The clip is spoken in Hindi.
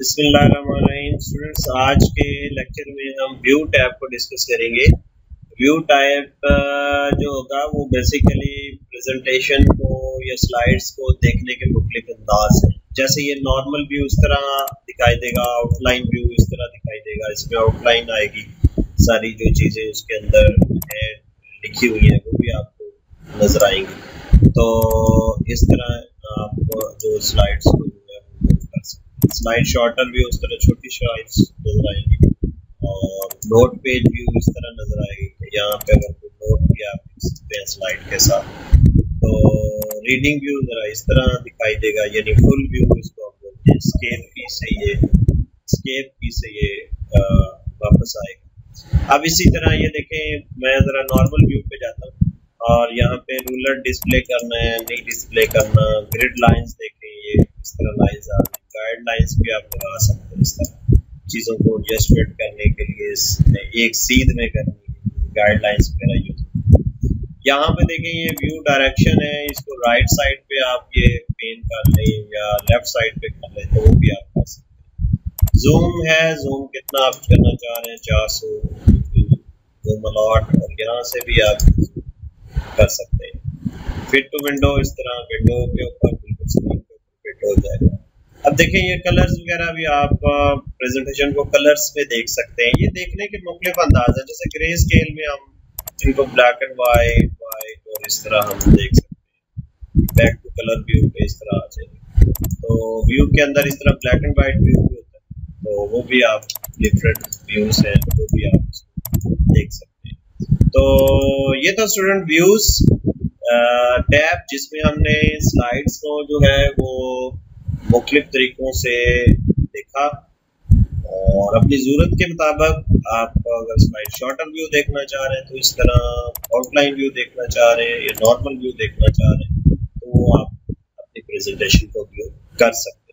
बिस्मिल्लाहिर्रहमानिर्रहीम। स्टूडेंट्स, आज के लेक्चर में हम व्यू टैब को डिस्कस करेंगे। व्यू टैब जो होगा वो बेसिकली प्रेजेंटेशन को या स्लाइड्स को देखने के मुख्तलिफ अंदाज हैं। जैसे ये नॉर्मल व्यू इस तरह दिखाई देगा, आउटलाइन व्यू इस तरह दिखाई देगा। इसमें आउटलाइन आएगी, सारी जो चीज़ें उसके अंदर है लिखी हुई हैं वो भी आपको नजर आएंगी। तो इस तरह आप जो स्लाइड्स को स्लाइड शॉर्टर भी उस तरह छोटी स्लाइड्स नजर आएंगी और नोट पेज भी इस तरह नजर आएगी। यहाँ पे अगर कोई नोट भी आप लिख सकते हैं स्लाइड के साथ। तो रीडिंग व्यू जरा इस तरह दिखाई देगा, यानी फुल व्यू इसको हम बोलते हैं। स्केप की से ये वापस आएगा। अब इसी तरह ये देखें, मैं जरा नॉर्मल व्यू पे जाता हूँ और यहाँ पे रूलर डिस्प्ले करना है, नहीं डिस्प्ले करना। ग्रिड लाइंस देखें, ये इस तरह लाइंस आ रही। गाइडलाइंस भी आप लगा सकते हैं इस तरह चीज़ों को एडजस्टमेंट करने के लिए, एक सीध में करनी गाइडलाइंस वगैरह यूज। यहाँ पे देखें ये व्यू डायरेक्शन है, इसको राइट साइड पे आप ये पेन कर लें या लेफ्ट साइड पे कर लें तो वो भी आप कर सकते हैं। जूम है, जूम कितना आप करना चाह रहे हैं, 400 जूम अलॉट, और यहाँ से भी आप कर सकते हैं। फिट टू विंडो, इस तरह विंडो के ऊपर बिल्कुल स्क्रीन के ऊपर फिट हो जाएगा। अब देखें ये कलर्स वगैरह भी आप प्रेजेंटेशन को कलर्स में देख सकते हैं। ये देखने के मुख्तलिफ अंदाज है। जैसे ग्रे स्केल में हम इनको ब्लैक एंड वाइट और इस तरह हम देख सकते हैं। बैक टू कलर व्यू पे इस तरह आ जाएगी। तो व्यू के अंदर इस तरह ब्लैक एंड वाइट व्यू भी होता है, तो वो भी आप डिफरेंट व्यूज हैं वो भी आप देख सकते हैं। तो ये तो स्टूडेंट व्यूज टैब जिसमें हमने स्लाइड्स को जो है वो मुख्तलिफ तरीकों से देखा और अपनी ज़रूरत के मुताबिक आप अगर स्लाइड शॉर्टर व्यू देखना चाह रहे हैं तो इस तरह, आउटलाइन व्यू देखना चाह रहे हैं या नॉर्मल व्यू देखना चाह रहे हैं तो आप अपनी प्रेजेंटेशन को व्यू कर सकते हैं।